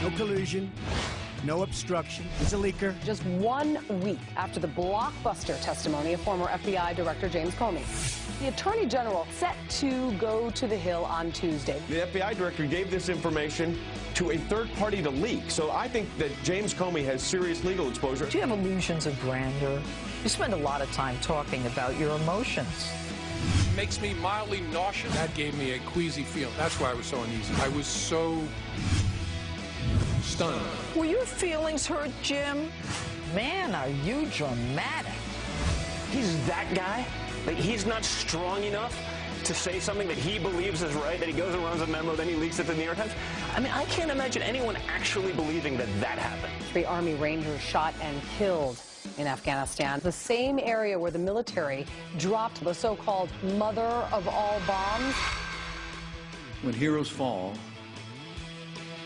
no collusion, no obstruction. He's a leaker. Just 1 week after the blockbuster testimony of former FBI Director James Comey, the Attorney General set to go to the Hill on Tuesday. The FBI Director gave this information to a third party to leak. So I think that James Comey has serious legal exposure. Do you have illusions of grandeur? You spend a lot of time talking about your emotions. Makes me mildly nauseous. That gave me a queasy feeling. That's why I was so uneasy. I was so stunned. Were your feelings hurt, Jim? Man, are you dramatic. He's that guy? Like, he's not strong enough to say something that he believes is right, that he goes and runs a memo, then he leaks it to the New York Times? I mean, I can't imagine anyone actually believing that that happened. 3 Army Rangers shot and killed in Afghanistan, the same area where the military dropped the so-called mother of all bombs. When heroes fall,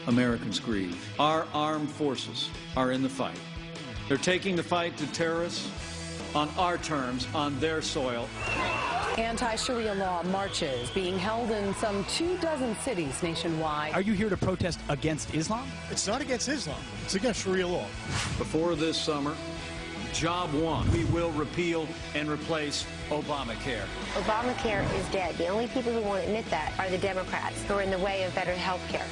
Americans grieve. Our armed forces are in the fight. They're taking the fight to terrorists on our terms, on their soil. Anti-Sharia law marches being held in some 24 cities nationwide. Are you here to protest against Islam? It's not against Islam. It's against Sharia law. Before this summer, job one, we will repeal and replace Obamacare. Obamacare is dead. The only people who won't admit that are the Democrats, who are in the way of better health care.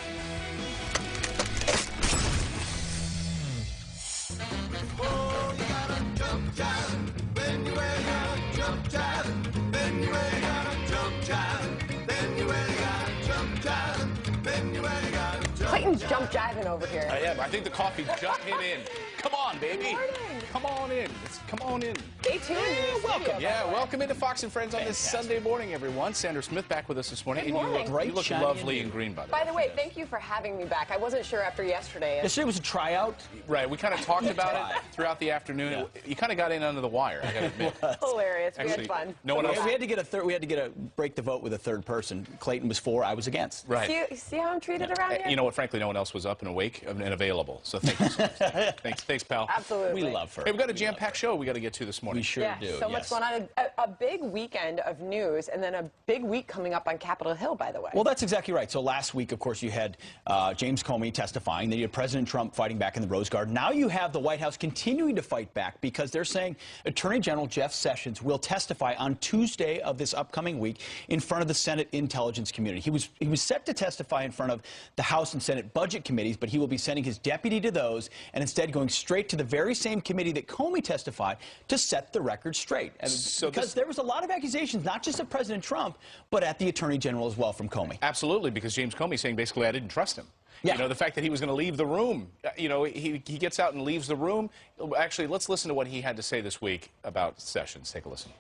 Clayton's jump jiving over here. I am. I think the coffee's jumping in. Come on, baby. Come on in. Come on in. Stay tuned. Welcome. Yeah, welcome into Fox and Friends on this Sunday morning, everyone. Sandra Smith back with us this morning. Good morning. You look lovely in green, by the way. By the way, thank you for having me back. I wasn't sure after yesterday. Yesterday was a tryout. Right. We kind of talked about it throughout the afternoon. Yeah. You kind of got in under the wire, I got to admit. Hilarious. Actually, we had fun. No one else. We had to get a break the vote with a third person. Clayton was for, I was against. Right. See how I'm treated around here? You know what? Frankly, no one else was up and awake and available. So thank you so much. Thanks, pal. Absolutely. We love her. Hey, we've got a jam-packed show we got to get to this morning. We sure do. So much fun. A big weekend of news, and then a big week coming up on Capitol Hill, by the way. Well, that's exactly right. So last week, of course, you had James Comey testifying. Then you had President Trump fighting back in the Rose Garden. Now you have the White House continuing to fight back because they're saying Attorney General Jeff Sessions will testify on Tuesday of this upcoming week in front of the Senate Intelligence Community. He was set to testify in front of the House and Senate Budget Committees, but he will be sending his deputy to those and instead going straight to the very same committee that Comey testified to set the record straight. Because there was a lot of accusations, not just of President Trump, but at the Attorney General as well from Comey. Absolutely, because James Comey saying basically I didn't trust him. Yeah. You know, the fact that he was going to leave the room, you know, he gets out and leaves the room. Actually, let's listen to what he had to say this week about Sessions. Take a listen.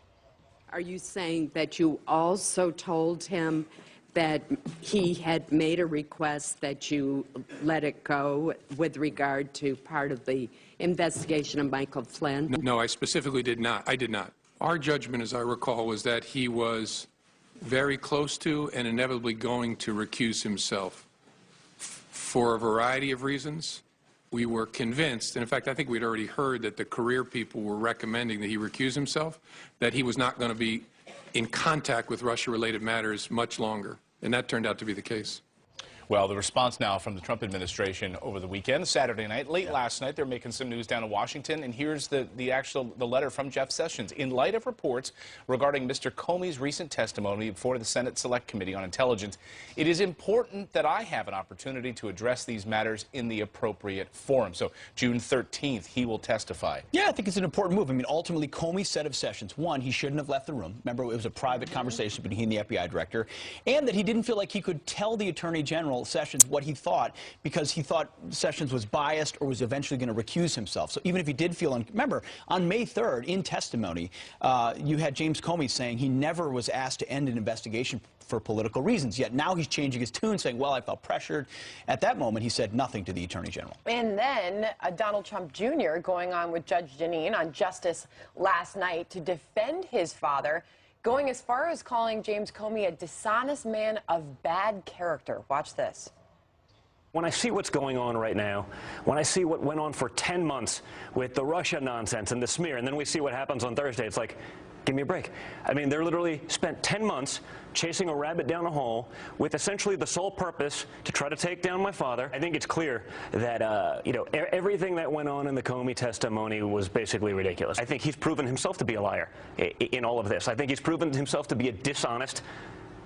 Are you saying that you also told him that he had made a request that you let it go with regard to part of the investigation of Michael Flynn? No, I specifically did not. I did not. Our judgment, as I recall, was that he was very close to and inevitably going to recuse himself for a variety of reasons. We were convinced, and in fact, I think we'd already heard that the career people were recommending that he recuse himself, that he was not going to be in contact with Russia-related matters much longer. And that turned out to be the case. Well, the response now from the Trump administration over the weekend, Saturday night, late last night, they're making some news down in Washington, and here's the letter from Jeff Sessions. In light of reports regarding Mr. Comey's recent testimony before the Senate Select Committee on Intelligence, it is important that I have an opportunity to address these matters in the appropriate forum. So June 13th, he will testify. Yeah, I think it's an important move. I mean, ultimately, Comey said of Sessions, one, he shouldn't have left the room. Remember, it was a private conversation between the FBI director, and that he didn't feel like he could tell the Attorney General Sessions what he thought because he thought Sessions was biased or was eventually going to recuse himself. So even if he did feel, remember, on May 3rd, in testimony, you had James Comey saying he never was asked to end an investigation for political reasons. Yet now he's changing his tune, saying, well, I felt pressured. At that moment, he said nothing to the Attorney General. And then Donald Trump Jr. going on with Judge Jeanine on Justice last night to defend his father, going as far as calling James Comey a dishonest man of bad character. Watch this. When I see what's going on right now, when I see what went on for 10 months with the Russia nonsense and the smear, and then we see what happens on Thursday, it's like, Give me a break. I mean, they're literally spent 10 months chasing a rabbit down a hole with essentially the sole purpose to try to take down my father. I think it's clear that, you know, everything that went on in the Comey testimony was basically ridiculous. I think he's proven himself to be a liar in all of this. I think he's proven himself to be a dishonest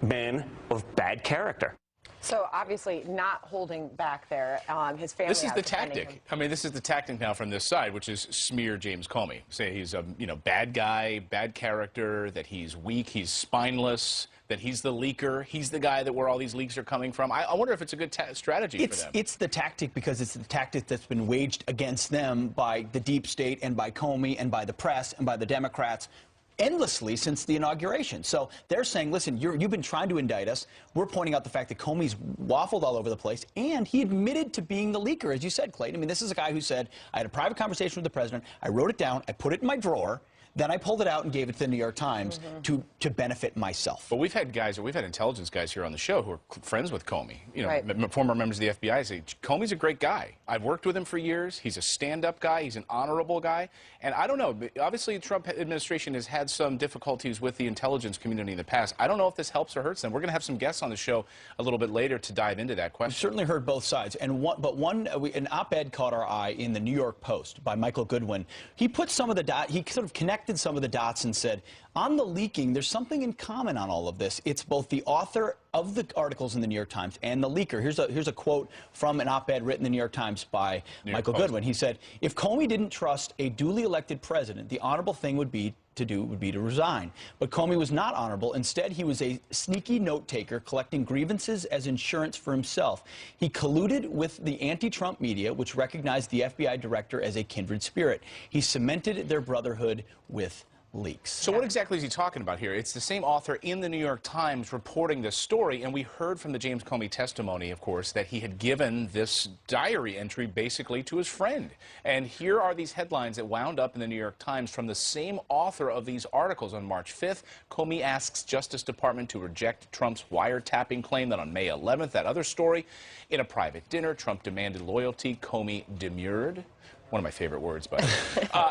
man of bad character. So obviously not holding back there. His family. This is the tactic. I mean, this is the tactic now from this side, which is smear James Comey. Say he's a bad guy, bad character, that he's weak, he's spineless, that he's the leaker, he's the guy that where all these leaks are coming from. I wonder if it's a good strategy for them. It's the tactic because it's the tactic that's been waged against them by the deep state and by Comey and by the press and by the Democrats endlessly since the inauguration. So they're saying, listen, you've been trying to indict us. We're pointing out the fact that Comey's waffled all over the place, and he admitted to being the leaker, as you said, Clayton. I mean, this is a guy who said, I had a private conversation with the president, I wrote it down, I put it in my drawer, then I pulled it out and gave it to the New York Times to benefit myself. But we've had intelligence guys here on the show who are friends with Comey. You know, former members of the FBI say, Comey's a great guy. I've worked with him for years. He's a stand-up guy. He's an honorable guy. And I don't know, obviously the Trump administration has had some difficulties with the intelligence community in the past. I don't know if this helps or hurts them. We're going to have some guests on the show a little bit later to dive into that question. We've certainly heard both sides. And an op-ed caught our eye in the New York Post by Michael Goodwin. He put some of the dots, he sort of connected some of the dots and said, on the leaking, there's something in common on all of this. It's both the author of the articles in the New York Times and the leaker. Here's a quote from an op-ed written in the New York Times by Michael Goodwin. He said, if Comey didn't trust a duly elected president, the honorable thing would be to resign. But Comey was not honorable. Instead, he was a sneaky note-taker collecting grievances as insurance for himself. He colluded with the anti-Trump media, which recognized the FBI director as a kindred spirit. He cemented their brotherhood with leaks. So what exactly is he talking about here? It's the same author in the New York Times reporting this story, and we heard from the James Comey testimony, of course, that he had given this diary entry basically to his friend. And here are these headlines that wound up in the New York Times from the same author of these articles. On March 5th, Comey asks Justice Department to reject Trump's wiretapping claim. That on May 11th, that other story, in a private dinner, Trump demanded loyalty. Comey demurred. One of my favorite words, but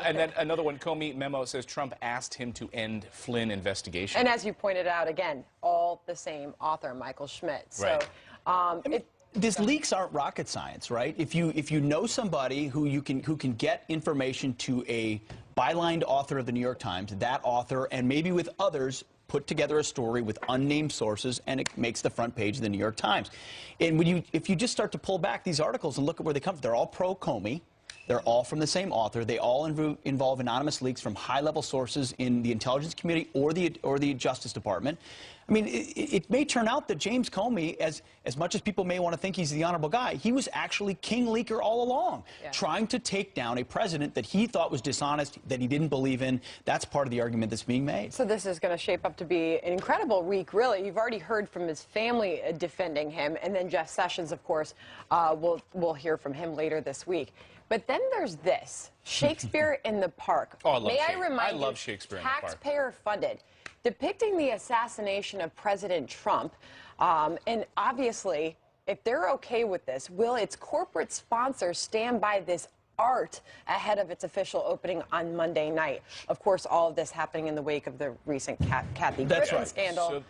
and then another one, Comey memo says Trump asked him to end Flynn investigation. And as you pointed out, again, all the same author, Michael Schmidt. So, right. These leaks aren't rocket science, right? If you know somebody who can get information to a bylined author of the New York Times, that author, and maybe with others, put together a story with unnamed sources, and it makes the front page of the New York Times. And if you just start to pull back these articles and look at where they come from, they're all pro-Comey. They're all from the same author. They all involve anonymous leaks from high-level sources in the intelligence community or the Justice Department. I mean, it may turn out that James Comey, as much as people may want to think he's the honorable guy, he was actually king leaker all along, trying to take down a president that he thought was dishonest, that he didn't believe in. That's part of the argument that's being made. So this is going to shape up to be an incredible week, really. You've already heard from his family defending him, and then Jeff Sessions, of course, we'll hear from him later this week. But then there's this, Shakespeare in the Park. Oh, I love Shakespeare. May I remind you, Shakespeare in the Park. Taxpayer-funded, depicting the assassination of President Trump. And obviously, if they're okay with this, will its corporate sponsors stand by this art ahead of its official opening on Monday night? Of course, all of this happening in the wake of the recent Kathy Griffin scandal. So,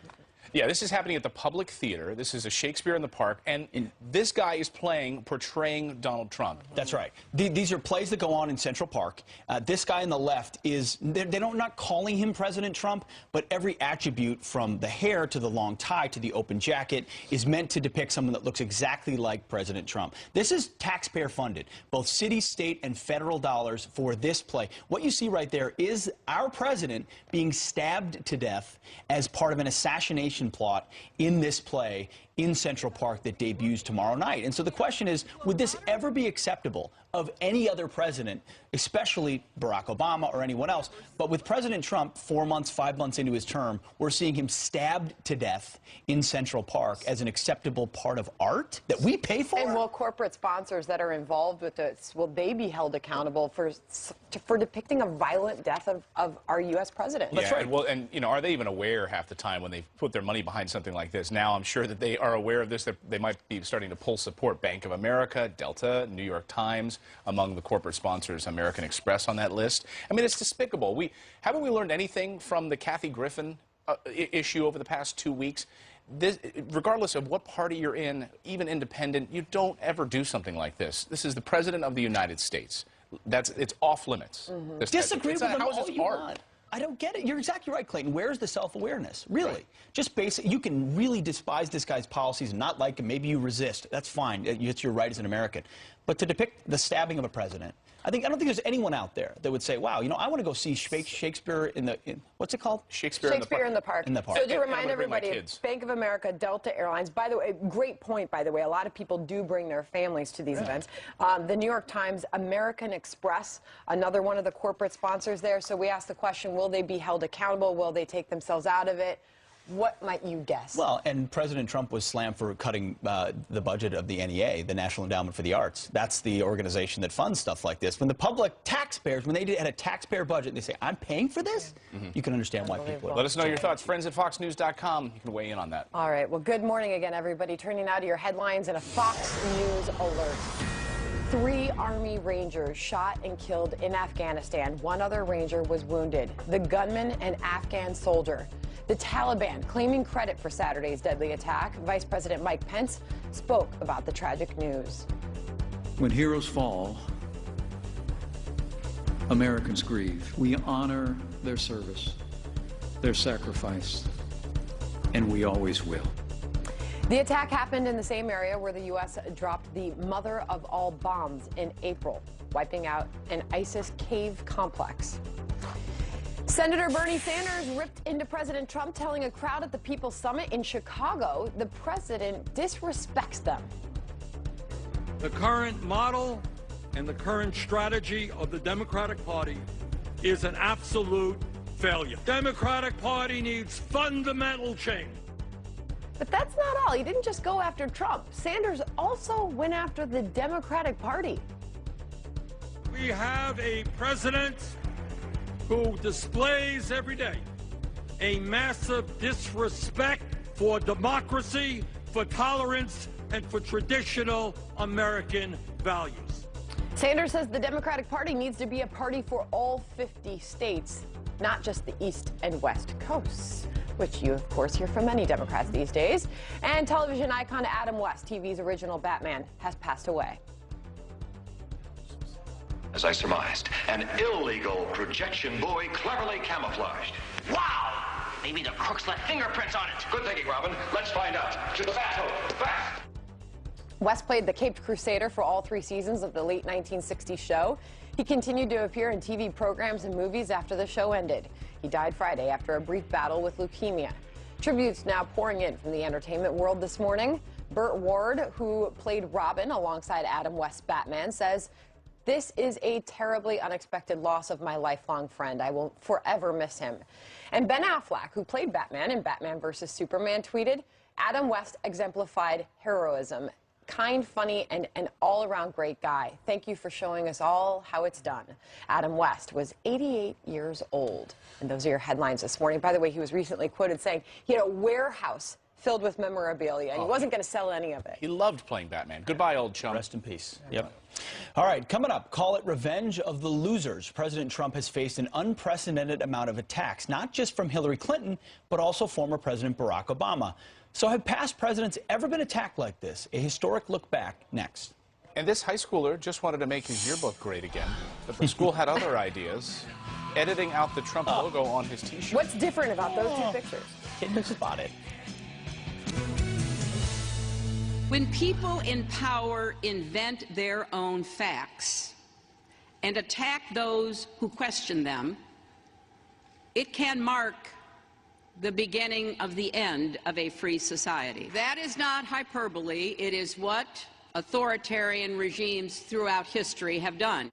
yeah, this is happening at the Public Theater. This is a Shakespeare in the Park, and this guy is portraying Donald Trump. That's right. These are plays that go on in Central Park. This guy on the left they're not calling him President Trump, but every attribute from the hair to the long tie to the open jacket is meant to depict someone that looks exactly like President Trump. This is taxpayer funded, both city, state, and federal dollars for this play. What you see right there is our president being stabbed to death as part of an assassination plot in this play in Central Park that debuts tomorrow night. And so the question is, would this ever be acceptable of any other president, especially Barack Obama or anyone else? But with President Trump, 4 months, 5 months into his term, we're seeing him stabbed to death in Central Park as an acceptable part of art that we pay for? And will corporate sponsors that are involved with this, will they be held accountable for depicting a violent death of our U.S. president? Yeah, that's right. And, well, and, you know, are they even aware half the time when they put their money behind something like this? Now I'm sure that they are aware of this, that they might be starting to pull support. Bank of America, Delta, New York Times, among the corporate sponsors, American Express on that list. I mean, it's despicable. Haven't we learned anything from the Kathy Griffin issue over the past 2 weeks? This, regardless of what party you're in, even independent, you don't ever do something like this. This is the President of the United States. It's off limits. Disagree with them all you want. I don't get it. You're exactly right, Clayton. Where's the self-awareness? Really? Right. Just basic. You can really despise this guy's policies and not like him. Maybe you resist. That's fine. It's your right as an American. But to depict the stabbing of a president, I don't think there's anyone out there that would say, wow, you know, I want to go see Shakespeare what's it called? Shakespeare in the Park. In the Park. So to remind everybody, Bank of America, Delta Airlines, by the way, great point, by the way, a lot of people do bring their families to these events. The New York Times, American Express, another one of the corporate sponsors there. So we asked the question, will they be held accountable? Will they take themselves out of it? What might you guess? Well, and President Trump was slammed for cutting the budget of the NEA, the National Endowment for the Arts. That's the organization that funds stuff like this. When the public taxpayers, when they had a taxpayer budget, and they say, I'm paying for this, you can understand why people are. Let us know your thoughts. Friends at FoxNews.com. You can weigh in on that. All right. Well, good morning again, everybody. Turning now to your headlines and a Fox News alert. 3 Army Rangers shot and killed in Afghanistan. 1 other Ranger was wounded. The gunman, an Afghan soldier. The Taliban claiming credit for Saturday's deadly attack. Vice President Mike Pence spoke about the tragic news. When heroes fall, Americans grieve. We honor their service, their sacrifice, and we always will. The attack happened in the same area where the U.S. dropped the mother of all bombs in April, wiping out an ISIS cave complex. Senator Bernie Sanders ripped into President Trump, telling a crowd at the People's Summit in Chicago the president disrespects them. The current model and the current strategy of the Democratic Party is an absolute failure. Democratic Party needs fundamental change. But that's not all. He didn't just go after Trump. Sanders also went after the Democratic Party. We have a president who displays every day a massive disrespect for democracy, for tolerance, and for traditional American values. Sanders says the Democratic Party needs to be a party for all 50 states, not just the East and West Coasts, which you, of course, hear from many Democrats these days. And television icon Adam West, TV's original Batman, has passed away. As I surmised, an illegal projection buoy cleverly camouflaged. Wow! Maybe the crooks left fingerprints on it. Good thinking, Robin. Let's find out. To the battle, fast! West played the Caped Crusader for all 3 seasons of the late 1960s show. He continued to appear in TV programs and movies after the show ended. He died Friday after a brief battle with leukemia. Tributes now pouring in from the entertainment world this morning. Burt Ward, who played Robin alongside Adam West's Batman, says, "This is a terribly unexpected loss of my lifelong friend. I will forever miss him." And Ben Affleck, who played Batman in Batman vs. Superman, tweeted, "Adam West exemplified heroism. Kind, funny, and an all-around great guy. Thank you for showing us all how it's done." Adam West was 88 years old. And those are your headlines this morning. By the way, he was recently quoted saying he had a warehouse filled with memorabilia, and he wasn't going to sell any of it. He loved playing Batman. Goodbye, old chum. Rest in peace. Yep. All right, coming up, call it revenge of the losers. President Trump has faced an unprecedented amount of attacks, not just from Hillary Clinton, but also former President Barack Obama. So have past presidents ever been attacked like this? A historic look back next. And this high schooler just wanted to make his yearbook great again, but the school had other ideas, editing out the Trump logo on his T-shirt. What's different about those 2 pictures? Kid spotted. When people in power invent their own facts and attack those who question them, it can mark the beginning of the end of a free society. That is not hyperbole. It is what authoritarian regimes throughout history have done.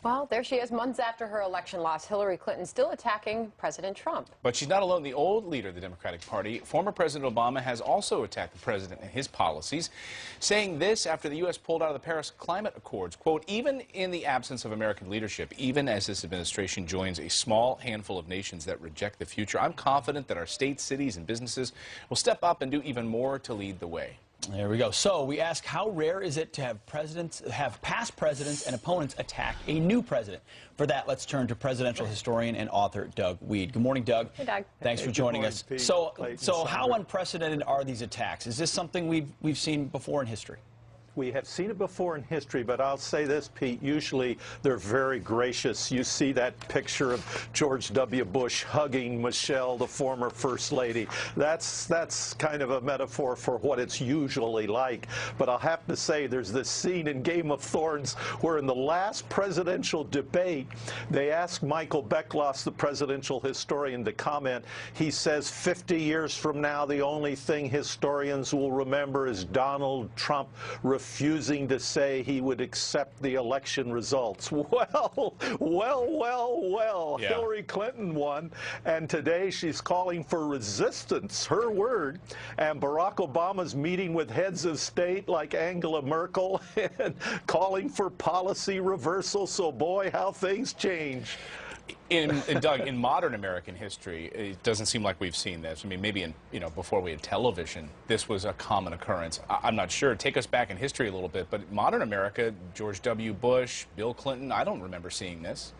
Well, there she is, months after her election loss. Hillary Clinton still attacking President Trump. But she's not alone. The old leader of the Democratic Party, former President Obama, has also attacked the president and his policies, saying this after the U.S. pulled out of the Paris Climate Accords. Quote, even in the absence of American leadership, even as this administration joins a small handful of nations that reject the future, I'm confident that our states, cities, and businesses will step up and do even more to lead the way. There we go. So we ask, how rare is it to have past presidents and opponents attack a new president? For that, let's turn to presidential historian and author Doug Weed. Good morning, Doug. Hey, Doug. Thanks for joining us. Pete, So Clayton, how unprecedented are these attacks? Is this something we've seen before in history? We have seen it before in history, but I'll say this, Pete, usually they're very gracious. You see that picture of George W. Bush hugging Michelle, the former First Lady. That's kind of a metaphor for what it's usually like. But I'll have to say there's this scene in Game of Thrones where in the last presidential debate, they asked Michael Beckloss, the presidential historian, to comment. He says 50 years from now, the only thing historians will remember is Donald Trump refusing to say he would accept the election results. Well. Yeah. Hillary Clinton won, and today she's calling for resistance, her word. And Barack Obama's meeting with heads of state like Angela Merkel and calling for policy reversal. So, boy, how things change. Doug, in modern American history, it doesn't seem like we've seen this. I mean, maybe before we had television, this was a common occurrence. I'm not sure. Take us back in history a little bit, but modern America, George W. Bush, Bill Clinton, I don't remember seeing this.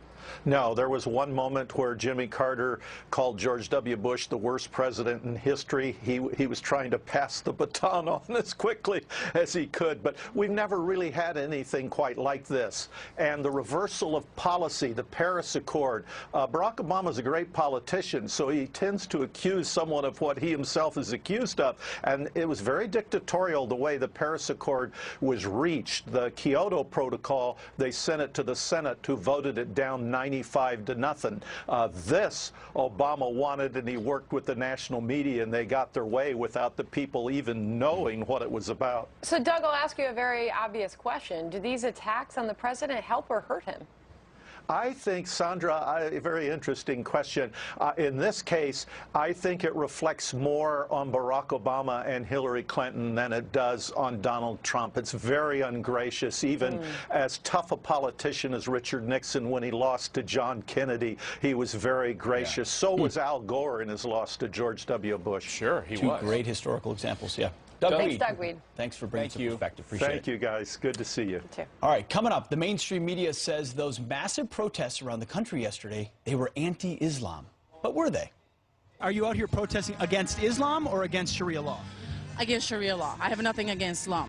No, there was one moment where Jimmy Carter called George W. Bush the worst president in history. He was trying to pass the baton on as quickly as he could, but we've never really had anything quite like this. And the reversal of policy, the Paris Accord, Barack Obama's a great politician, so he tends to accuse someone of what he himself is accused of. And it was very dictatorial the way the Paris Accord was reached. The Kyoto Protocol, they sent it to the Senate, who voted it down 95 to nothing. This Obama wanted, and he worked with the national media, and they got their way without the people even knowing what it was about. So, Doug, I'll ask you a very obvious question. Do these attacks on the president help or hurt him? I think, Sandra, a very interesting question. In this case, I think it reflects more on Barack Obama and Hillary Clinton than it does on Donald Trump. It's very ungracious. Even as tough a politician as Richard Nixon, when he lost to John Kennedy, he was very gracious. Yeah. So was Al Gore in his loss to George W. Bush. Sure, he was. Two great historical examples, yeah. Thanks, Doug Weed. Thanks for bringing some perspective. Appreciate it. Thank you, guys. Good to see you. You too. All right, coming up, the mainstream media says those massive protests around the country yesterday, they were anti-Islam. But were they? Are you out here protesting against Islam or against Sharia law? Against Sharia law. I have nothing against Islam.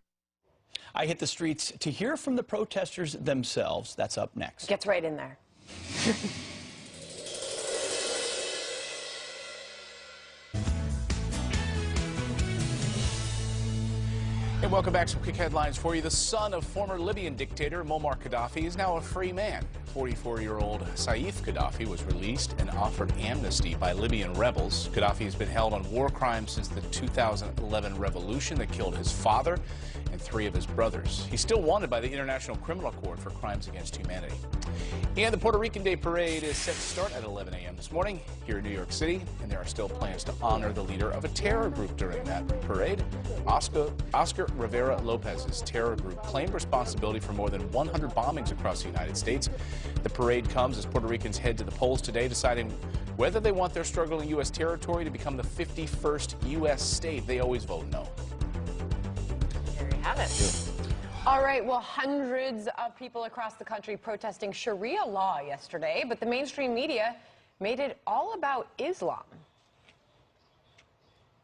I hit the streets to hear from the protesters themselves. That's up next. Gets right in there. Hey, welcome back. Some quick headlines for you. The son of former Libyan dictator Muammar Gaddafi is now a free man. 44-year-old Saif Gaddafi was released and offered amnesty by Libyan rebels. Gaddafi has been held on war crimes since the 2011 revolution that killed his father and 3 of his brothers. He's still wanted by the International Criminal Court for crimes against humanity. And the Puerto Rican Day Parade is set to start at 11 a.m. this morning here in New York City, and there are still plans to honor the leader of a terror group during that parade. Oscar Rivera Lopez's terror group claimed responsibility for more than 100 bombings across the United States. The parade comes as Puerto Ricans head to the polls today, deciding whether they want their struggling U.S. territory to become the 51st U.S. state. They always vote no. There you have it. All right, well, hundreds of people across the country protesting Sharia law yesterday, but the mainstream media made it all about Islam.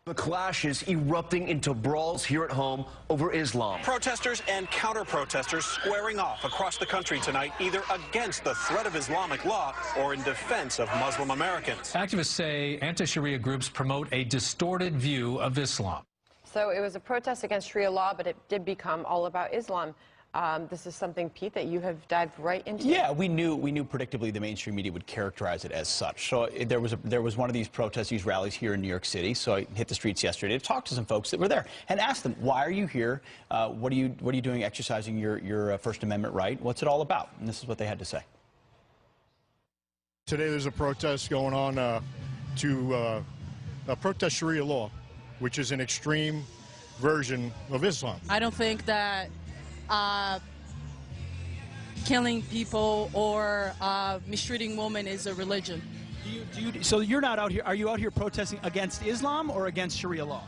The clashes erupting into brawls here at home over Islam. Protesters and counter-protesters squaring off across the country tonight, either against the threat of Islamic law or in defense of Muslim Americans. Activists say anti-Sharia groups promote a distorted view of Islam. So it was a protest against Sharia law, but it did become all about Islam. This is something, Pete, that you have dived right into. Yeah, we knew predictably the mainstream media would characterize it as such. So there was one of these protests, these rallies here in New York City. So I hit the streets yesterday to talk to some folks that were there and asked them, why are you here? What are you doing exercising your First Amendment right? What's it all about? And this is what they had to say. Today there's a protest going on to protest Sharia law, which is an extreme version of Islam. I don't think that killing people or mistreating women is a religion. So you're not out here, are you out here protesting against Islam or against Sharia law?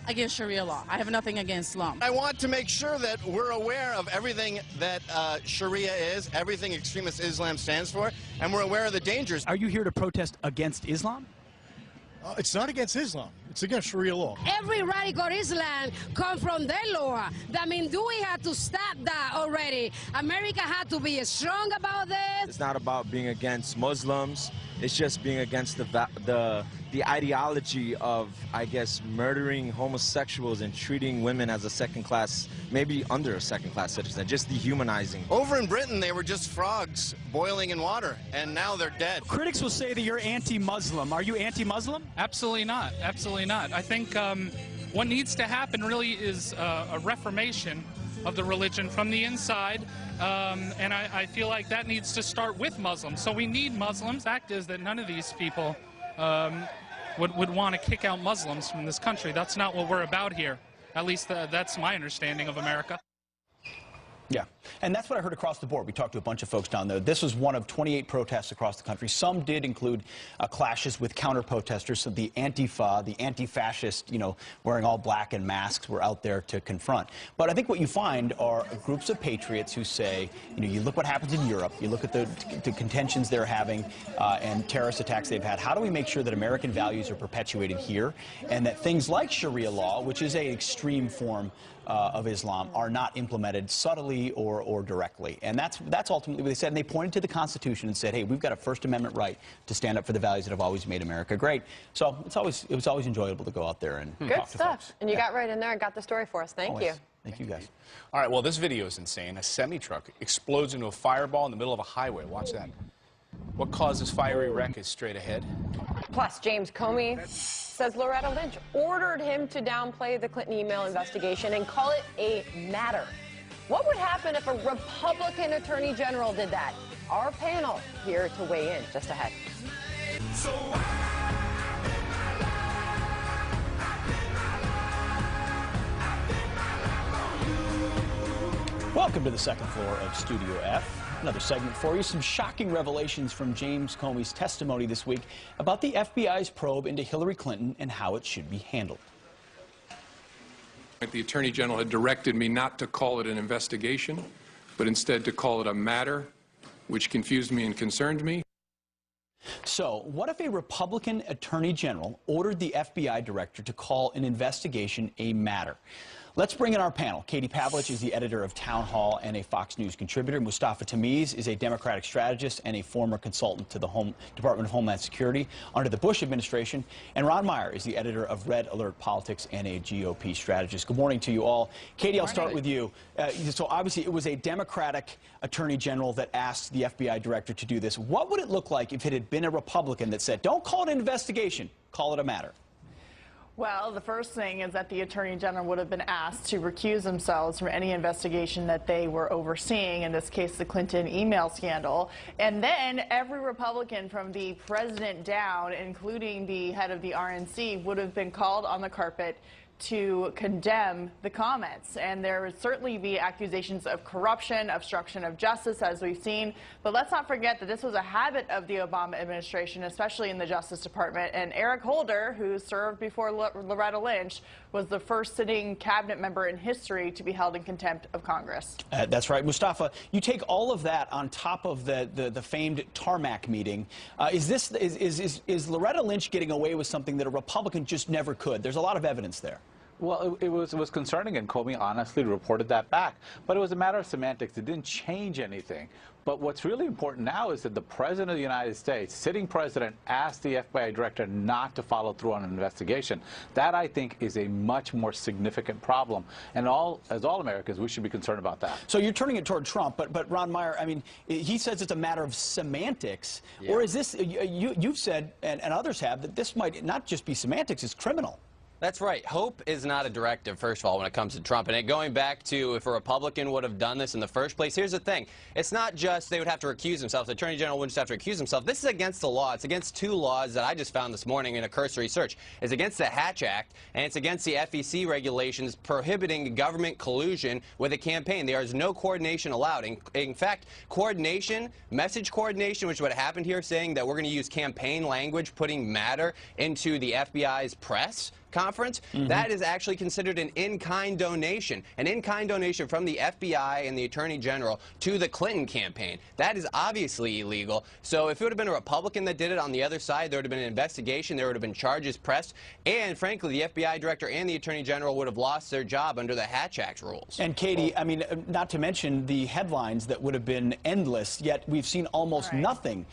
Against Sharia law. I have nothing against Islam. I want to make sure that we're aware of everything that Sharia is, everything extremist Islam stands for, and we're aware of the dangers. Are you here to protest against Islam? It's not against Islam. It's against Sharia law. Every radical Islam comes from their law. I mean, do we have to stop that already? America had to be strong about this. It's not about being against Muslims. It's just being against the ideology of, I guess, murdering homosexuals and treating women as a second-class, maybe under a second-class citizen, just dehumanizing. Over in Britain, they were just frogs boiling in water, and now they're dead. Critics will say that you're anti-Muslim. Are you anti-Muslim? Absolutely not. Absolutely not. I think what needs to happen really is a reformation of the religion from the inside, and I feel like that needs to start with Muslims. So we need Muslims. The fact is that none of these people would want to kick out Muslims from this country. That's not what we're about here. At least that's my understanding of America. Yeah, and that's what I heard across the board. We talked to a bunch of folks down there. This was one of 28 protests across the country. Some did include clashes with counter-protesters. So the Antifa, the anti-fascist, you know, wearing all black and masks were out there to confront. But I think what you find are groups of patriots who say, you know, you look what happens in Europe, you look at the contentions they're having and terrorist attacks they've had. How do we make sure that American values are perpetuated here and that things like Sharia law, which is an extreme form of Islam, are not implemented subtly or directly? And that's ultimately what they said. And they pointed to the Constitution and said, hey, we've got a First Amendment right to stand up for the values that have always made America great. So it was always enjoyable to go out there and Good talk to stuff. folks. And you got right in there and got the story for us. Thank you. Thank you, guys. All right, well, this video is insane. A semi-truck explodes into a fireball in the middle of a highway. Watch that. What caused this fiery wreck is straight ahead. Plus, James Comey says Loretta Lynch ordered him to downplay the Clinton email investigation and call it a matter. What would happen if a Republican attorney general did that? Our panel here to weigh in just ahead. Welcome to the second floor of Studio F. Another segment for you. Some shocking revelations from James Comey's testimony this week about the FBI's probe into Hillary Clinton and how it should be handled. The Attorney General had directed me not to call it an investigation, but instead to call it a matter, which confused me and concerned me. So, what if a Republican Attorney General ordered the FBI director to call an investigation a matter? Let's bring in our panel. Katie Pavlich is the editor of Town Hall and a Fox News contributor. Mustafa Tamiz is a Democratic strategist and a former consultant to the Department of Homeland Security under the Bush administration. And Ron Meyer is the editor of Red Alert Politics and a GOP strategist. Good morning to you all. Katie, I'll start with you. So obviously it was a Democratic Attorney General that asked the FBI director to do this. What would it look like if it had been a Republican that said, don't call it an investigation, call it a matter? Well, the first thing is that the Attorney General would have been asked to recuse themselves from any investigation that they were overseeing, in this case the Clinton email scandal. And then every Republican from the president down, including the head of the RNC, would have been called on the carpet to condemn the comments. And there would certainly be accusations of corruption, obstruction of justice, as we've seen. But let's not forget that this was a habit of the Obama administration, especially in the Justice Department. And Eric Holder, who served before Loretta Lynch, was the first sitting cabinet member in history to be held in contempt of Congress. That's right. Mustafa, you take all of that on top of the famed tarmac meeting. Is Loretta Lynch getting away with something that a Republican just never could? There's a lot of evidence there. Well, it was concerning, and Comey honestly reported that back. But it was a matter of semantics. It didn't change anything. But what's really important now is that the President of the United States, sitting president, asked the FBI director not to follow through on an investigation. That, I think, is a much more significant problem. And as all Americans, we should be concerned about that. So you're turning it toward Trump, but Ron Meyer, I mean, he says it's a matter of semantics. Yeah. Or is this, you've said, and others have, that this might not just be semantics, it's criminal. That's right. Hope is not a directive, first of all, when it comes to Trump. And going back to if a Republican would have done this in the first place, here's the thing. It's not just they would have to recuse themselves. The Attorney General wouldn't just have to recuse himself. This is against the law. It's against two laws that I just found this morning in a cursory search. It's against the Hatch Act, and it's against the FEC regulations prohibiting government collusion with a campaign. There is no coordination allowed. In fact, coordination, message coordination, which is what happened here, saying that we're going to use campaign language, putting matter into the FBI's press conference, that is actually considered an in-kind donation. An in-kind donation from the FBI and the Attorney General to the Clinton campaign. That is obviously illegal. So if it would have been a Republican that did it on the other side, there would have been an investigation, there would have been charges pressed, and frankly, the FBI director and the Attorney General would have lost their job under the Hatch Act rules. And Katie, I mean, not to mention the headlines that would have been endless, yet we've seen almost nothing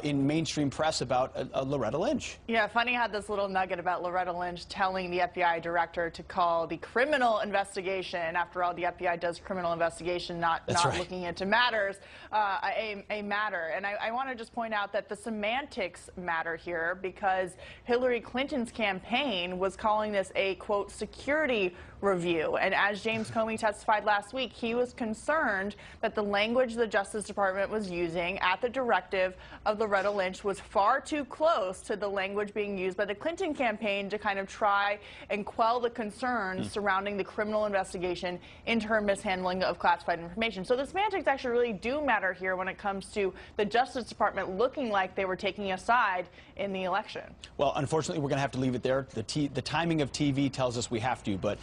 in mainstream press about Loretta Lynch. Yeah, funny how this little nugget about Loretta Lynch telling the FBI director to call the criminal investigation, after all, the FBI does criminal investigation, not looking into matters, a matter. And I want to just point out that the semantics matter here, because Hillary Clinton's campaign was calling this a, quote, security review. And as James Comey testified last week, he was concerned that the language the Justice Department was using at the directive of Loretta Lynch was far too close to the language being used by the Clinton campaign to kind of try and quell the concerns surrounding the criminal investigation into her mishandling of classified information. So the semantics actually really do matter here when it comes to the Justice Department looking like they were taking a side in the election. Well, unfortunately, we're going to have to leave it there. The timing of TV tells us we have to, but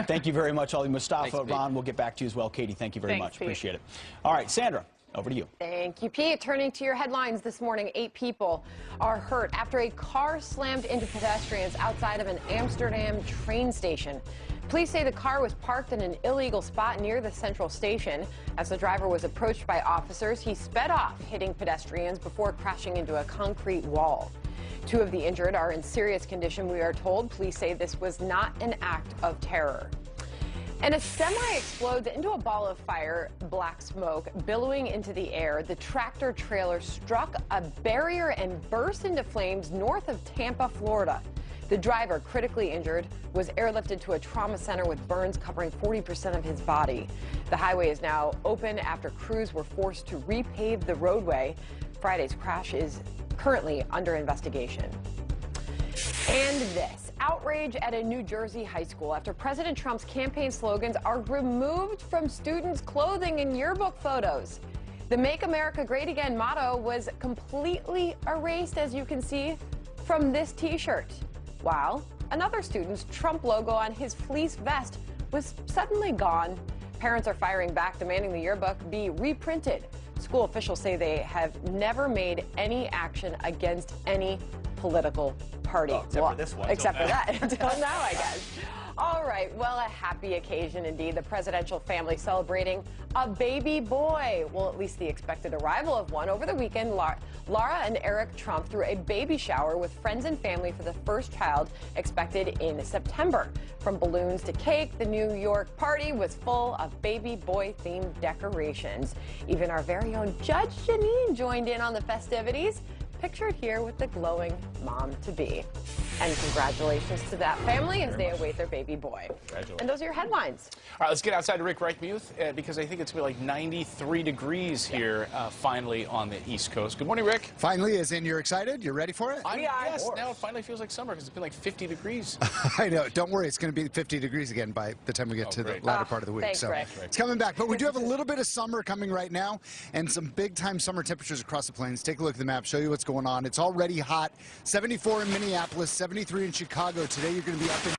thank you very much, Ali. Mustafa, Ron, we'll get back to you as well. Katie, thank you very much. Pete. Appreciate it. All right, Sandra, over to you. Thank you, Pete. Turning to your headlines this morning, 8 people are hurt after a car slammed into pedestrians outside of an Amsterdam train station. Police say the car was parked in an illegal spot near the central station. As the driver was approached by officers, he sped off, hitting pedestrians before crashing into a concrete wall. 2 of the injured are in serious condition, we are told. Police say this was not an act of terror. And a semi explodes into a ball of fire, black smoke billowing into the air. The tractor trailer struck a barrier and burst into flames north of Tampa, Florida. The driver, critically injured, was airlifted to a trauma center with burns covering 40% of his body. The highway is now open after crews were forced to repave the roadway. Friday's crash is currently under investigation. And this, outrage at a New Jersey high school after President Trump's campaign slogans are removed from students' clothing and yearbook photos. The Make America Great Again motto was completely erased, as you can see, from this t-shirt, while another student's Trump logo on his fleece vest was suddenly gone. Parents are firing back, demanding the yearbook be reprinted. School officials say they have never made any action against any political party. Oh, except for this one. Except for that, until now, I guess. All right, well, a happy occasion indeed. The presidential family celebrating a baby boy. Well, at least the expected arrival of one. Over the weekend, Lara and Eric Trump threw a baby shower with friends and family for the first child expected in September. From balloons to cake, the New York party was full of baby boy-themed decorations. Even our very own Judge Jeanine joined in on the festivities, pictured here with the glowing mom-to-be. And congratulations to that family as they await their baby boy. And those are your headlines. All right, let's get outside to Rick Reichmuth because I think it's going to be like 93 degrees here finally on the East Coast. Good morning, Rick. Finally, as in you're excited? You're ready for it? Yes, now it finally feels like summer because it's been like 50 degrees. I know. Don't worry. It's going to be 50 degrees again by the time we get to the latter part of the week. Thanks, so Rick. it's coming back. But we do have a little bit of summer coming right now and some big-time summer temperatures across the plains. Take a look at the map, show you what's going on. It's already hot. 74 in Minneapolis, 73 in Chicago. Today you're going to be up in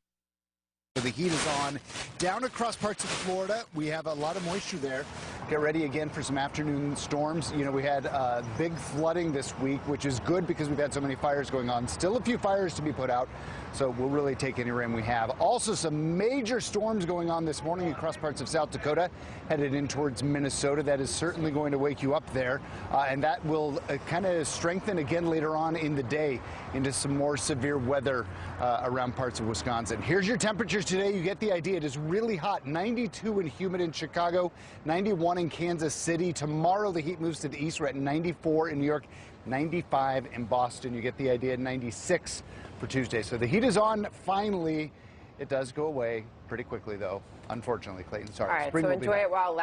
the heat is on. Down across parts of Florida, we have a lot of moisture there. Get ready again for some afternoon storms. You know, we had big flooding this week, which is good because we've had so many fires going on. Still a few fires to be put out, so we'll really take any rain we have. Also, some major storms going on this morning across parts of South Dakota, headed in towards Minnesota. That is certainly going to wake you up there, and that will kind of strengthen again later on in the day into some more severe weather around parts of Wisconsin. Here's your temperatures today. You get the idea. It is really hot. 92 and humid in Chicago, 91 in Kansas City. Tomorrow, the heat moves to the east. We're at 94 in New York, 95 in Boston. You get the idea. 96 for Tuesday. So the heat is on finally. It does go away pretty quickly, though, unfortunately, Clayton. Sorry. All right, Spring so will be enjoy back. it while